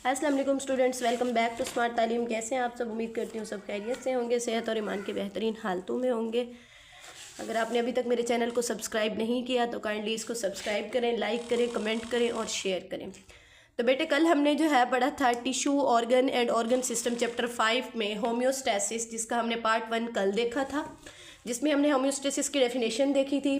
अस्सलाम वालेकुम students, welcome back to smart Taleem. कैसे हैं आप सब? उम्मीद करती हूँ सब खैरियत से होंगे, सेहत और ईमान के बेहतरीन हालतों में होंगे। अगर आपने अभी तक मेरे चैनल को सब्सक्राइब नहीं किया तो काइंडली इसको सब्सक्राइब करें, लाइक करें, कमेंट करें और शेयर करें। तो बेटे कल हमने जो है पढ़ा था tissue organ and organ system chapter 5 में होम्योस्टेसिस, जिसका हमने पार्ट 1 कल देखा था, जिसमें हमने होम्योस्टेसिस की डेफिनेशन देखी थी।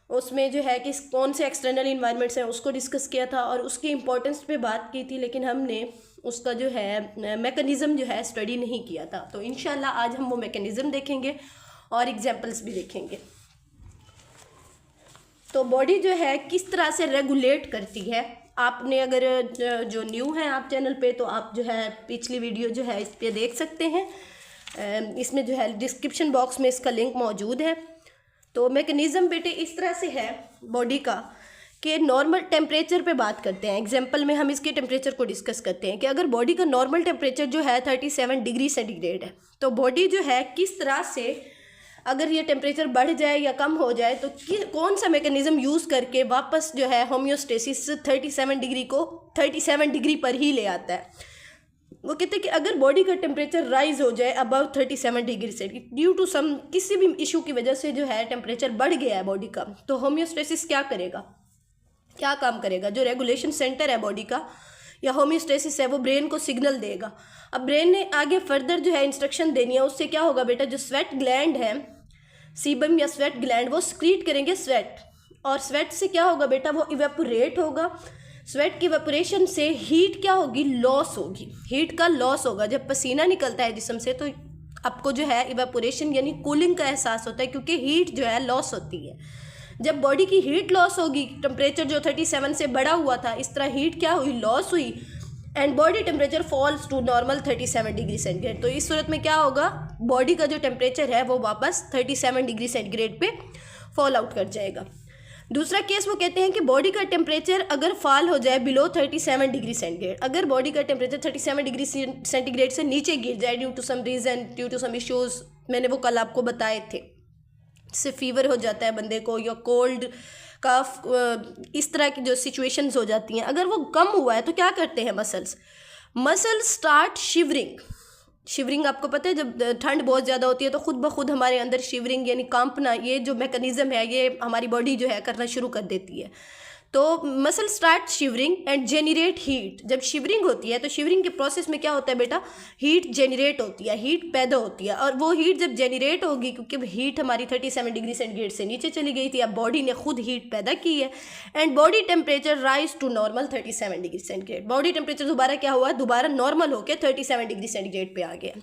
उसमें जो है कि कौन से एक्सटर्नल इन्वायरमेंट्स हैं उसको डिस्कस किया था और उसकी इम्पोर्टेंस पे बात की थी, लेकिन हमने उसका जो है मैकेनिज़्म जो है स्टडी नहीं किया था। तो इंशाल्लाह आज हम वो मैकेनिज़्म देखेंगे और एग्जांपल्स भी देखेंगे। तो बॉडी जो है किस तरह से रेगुलेट करती है, आपने अगर जो न्यू है आप चैनल पे तो आप जो है पिछली वीडियो जो है इस पर देख सकते हैं। इसमें जो है डिस्क्रिप्शन बॉक्स में इसका लिंक मौजूद है। तो मैकेनिज़्म बेटे इस तरह से है बॉडी का कि नॉर्मल टेम्परेचर पे बात करते हैं। एग्जांपल में हम इसके टेम्परेचर को डिस्कस करते हैं कि अगर बॉडी का नॉर्मल टेम्परेचर जो है 37 डिग्री सेंटीग्रेड है, तो बॉडी जो है किस तरह से अगर ये टेम्परेचर बढ़ जाए या कम हो जाए तो कौन सा मैकेनिज़्म यूज़ करके वापस जो है होम्योस्टेसिस 37 डिग्री को 37 डिग्री पर ही ले आता है। वो कहते हैं कि अगर बॉडी का टेम्परेचर राइज हो जाए अबव 37 डिग्री से ड्यू टू सम किसी भी इशू की वजह से जो है टेम्परेचर बढ़ गया है बॉडी का, तो होम्योस्टेसिस क्या करेगा, क्या काम करेगा? जो रेगुलेशन सेंटर है बॉडी का या होम्योस्टेसिस है वो ब्रेन को सिग्नल देगा। अब ब्रेन ने आगे फर्दर जो है इंस्ट्रक्शन देनी है, उससे क्या होगा बेटा, जो स्वेट ग्लैंड है, सीबम या स्वेट ग्लैंड, वो स्क्रीट करेंगे स्वेट, और स्वेट से क्या होगा बेटा, वो इवेपोरेट होगा। स्वेट की इवेपोरेशन से हीट क्या होगी, लॉस होगी, हीट का लॉस होगा। जब पसीना निकलता है जिस्म से तो आपको जो है इवेपोरेशन यानी कूलिंग का एहसास होता है, क्योंकि हीट जो है लॉस होती है। जब बॉडी की हीट लॉस होगी, टेम्परेचर जो 37 से बढ़ा हुआ था, इस तरह हीट क्या हुई, लॉस हुई, and body temperature falls to normal 37 degree centigrade. तो इस सूरत में क्या होगा, बॉडी का जो टेम्परेचर है वो वापस 37 डिग्री सेंटीग्रेड पे फॉल आउट कर जाएगा। दूसरा केस वो कहते हैं कि बॉडी का टेम्परेचर अगर फॉल हो जाए बिलो 37 डिग्री सेंटीग्रेड, अगर बॉडी का टेम्परेचर 37 डिग्री सेंटीग्रेड से नीचे गिर जाए due to some reason, due to some issues, मैंने वो कल आपको बताए थे, इससे फीवर हो जाता है बंदे को या कोल्ड कफ, इस तरह की जो सिचुएशंस हो जाती हैं, अगर वो कम हुआ है तो क्या करते हैं मसल्स स्टार्ट शिवरिंग। शिवरिंग आपको पता है, जब ठंड बहुत ज़्यादा होती है तो खुद ब खुद हमारे अंदर शिवरिंग यानी कांपना, ये जो मैकेनिज़्म है ये हमारी बॉडी जो है करना शुरू कर देती है। तो muscle start shivering and generate heat. जब शिवरिंग होती है तो शिवरिंग के प्रोसेस में क्या होता है बेटा, हीट जेनरेट होती है, हीट पैदा होती है, और वो हीट जब जेनरेट होगी, क्योंकि हीट हमारी 37 डिग्री सेंटीग्रेड से नीचे चली गई थी, अब बॉडी ने खुद हीट पैदा की है and body temperature rise to normal 37 degree centigrade. Body temperature दोबारा क्या हुआ, दोबारा नॉर्मल होकर 37 डिग्री सेंटीग्रेड पे आ गया।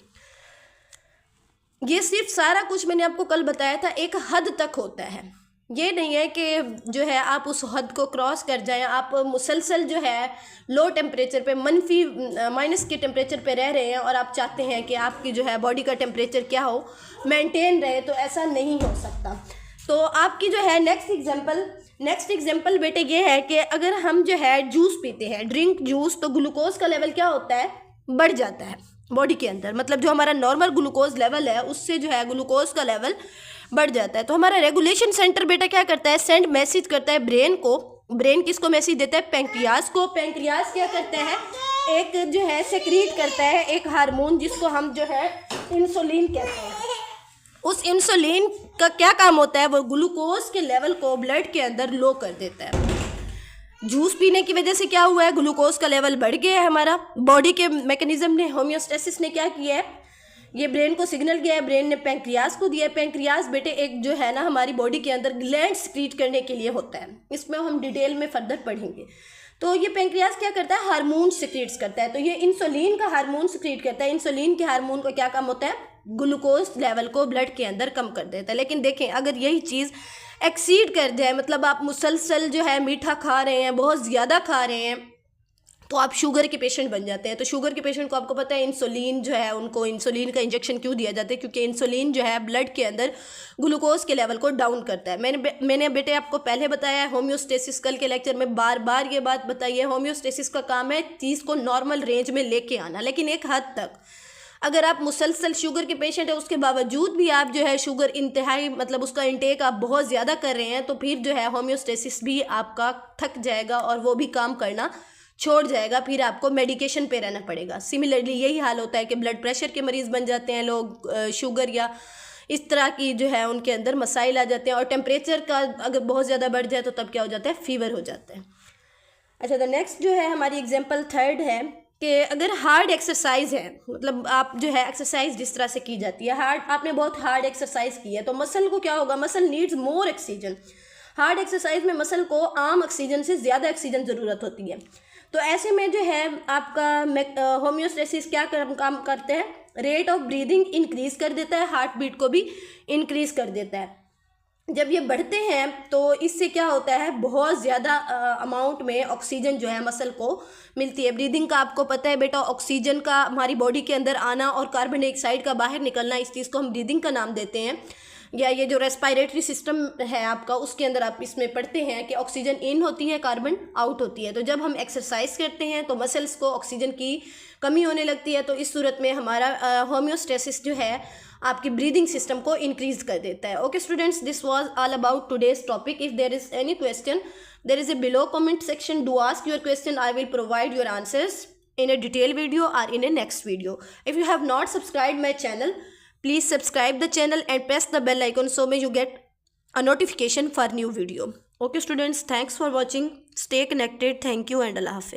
ये सिर्फ सारा कुछ मैंने आपको कल बताया था एक हद तक होता है, ये नहीं है कि जो है आप उस हद को क्रॉस कर जाएं, आप मुसलसल जो है लो टेम्परेचर पे माइनस के टेम्परेचर पे रह रहे हैं और आप चाहते हैं कि आपकी जो है बॉडी का टेम्परेचर क्या हो, मेंटेन रहे, तो ऐसा नहीं हो सकता। तो आपकी जो है नेक्स्ट एग्जांपल बेटे ये है कि अगर हम जो है जूस पीते हैं, ड्रिंक जूस, तो ग्लूकोज का लेवल क्या होता है, बढ़ जाता है बॉडी के अंदर, मतलब जो हमारा नॉर्मल ग्लूकोज लेवल है उससे जो है ग्लूकोज का लेवल बढ़ जाता है। तो हमारा रेगुलेशन सेंटर बेटा क्या करता है, सेंड मैसेज करता है ब्रेन को। ब्रेन किसको मैसेज देता है, पैंक्रियाज को। पैंक्रियाज क्या करता है, एक जो है सेक्रीट करता है एक हार्मोन जिसको हम जो है इंसुलिन कहते हैं। उस इंसुलिन का क्या काम होता है, वो ग्लूकोज के लेवल को ब्लड के अंदर लो कर देता है। जूस पीने की वजह से क्या हुआ है, ग्लूकोज का लेवल बढ़ गया है हमारा। बॉडी के मैकेनिज्म ने, होम्योस्टेसिस ने क्या किया है, ये ब्रेन को सिग्नल गया है, ब्रेन ने पैंक्रियाज को दिया है। पैंक्रियाज बेटे एक जो है ना हमारी बॉडी के अंदर ग्लैंड सिक्रीट करने के लिए होता है, इसमें हम डिटेल में फर्दर पढ़ेंगे। तो ये पैंक्रियाज क्या करता है, हार्मोन सिक्रीट्स करता है, तो ये इंसुलिन का हार्मोन सिक्रीट करता है। इंसुलिन के हार्मोन का क्या काम होता है, ग्लूकोज लेवल को ब्लड के अंदर कम कर देता है। लेकिन देखें अगर यही चीज़ एक्सीड कर जाए, मतलब आप मुसलसल जो है मीठा खा रहे हैं, बहुत ज़्यादा खा रहे हैं, तो आप शुगर के पेशेंट बन जाते हैं। तो शुगर के पेशेंट को आपको पता है इंसुलिन जो है, उनको इंसुलिन का इंजेक्शन क्यों दिया जाता है, क्योंकि इंसुलिन जो है ब्लड के अंदर ग्लूकोज के लेवल को डाउन करता है। मैंने बेटे आपको पहले बताया है होम्योस्टेसिस, कल के लेक्चर में बार बार ये बात बताई है, होम्योस्टेसिस का काम है चीज़ को नॉर्मल रेंज में लेके आना, लेकिन एक हद तक। अगर आप मुसलसल शुगर के पेशेंट है उसके बावजूद भी आप जो है शुगर इंतहाई मतलब उसका इंटेक आप बहुत ज़्यादा कर रहे हैं, तो फिर जो है होम्योस्टेसिस भी आपका थक जाएगा और वो भी काम करना छोड़ जाएगा, फिर आपको मेडिकेशन पे रहना पड़ेगा। सिमिलरली यही हाल होता है कि ब्लड प्रेशर के मरीज़ बन जाते हैं लोग, शुगर या इस तरह की जो है उनके अंदर मसाइल आ जाते हैं, और टेम्परेचर का अगर बहुत ज़्यादा बढ़ जाए तो तब क्या हो जाता है, फीवर हो जाता है। अच्छा, द नेक्स्ट जो है हमारी एग्जांपल थर्ड है कि अगर हार्ड एक्सरसाइज है, मतलब आप जो है एक्सरसाइज जिस तरह से की जाती है, आपने बहुत हार्ड एक्सरसाइज की है, तो मसल को क्या होगा, muscle needs more oxygen. Hard exercise में मसल को आम ऑक्सीजन से ज़्यादा ऑक्सीजन ज़रूरत होती है। तो ऐसे में जो है आपका होम्योस्टेसिस क्या काम करते हैं, रेट ऑफ ब्रीदिंग इंक्रीज कर देता है, हार्ट बीट को भी इंक्रीज कर देता है। जब ये बढ़ते हैं तो इससे क्या होता है, बहुत ज़्यादा अमाउंट में ऑक्सीजन जो है मसल को मिलती है। ब्रीदिंग का आपको पता है बेटा, ऑक्सीजन का हमारी बॉडी के अंदर आना और कार्बन डाइऑक्साइड का बाहर निकलना, इस चीज़ को हम ब्रीदिंग का नाम देते हैं। या ये जो रेस्पिरेटरी सिस्टम है आपका, उसके अंदर आप इसमें पढ़ते हैं कि ऑक्सीजन इन होती है, कार्बन आउट होती है। तो जब हम एक्सरसाइज करते हैं तो मसल्स को ऑक्सीजन की कमी होने लगती है, तो इस सूरत में हमारा होम्योस्टेसिस जो है आपकी ब्रीदिंग सिस्टम को इंक्रीज कर देता है। Okay students, this was all about today's topic. If there is any question, there is a below comment section, do ask your question, I will provide your answers in a detailed video or in a next video. If you have not subscribed my channel, please subscribe the channel and press the bell icon so may you get a notification for new video. Okay students, thanks for watching. Stay connected. Thank you and Allah Hafiz.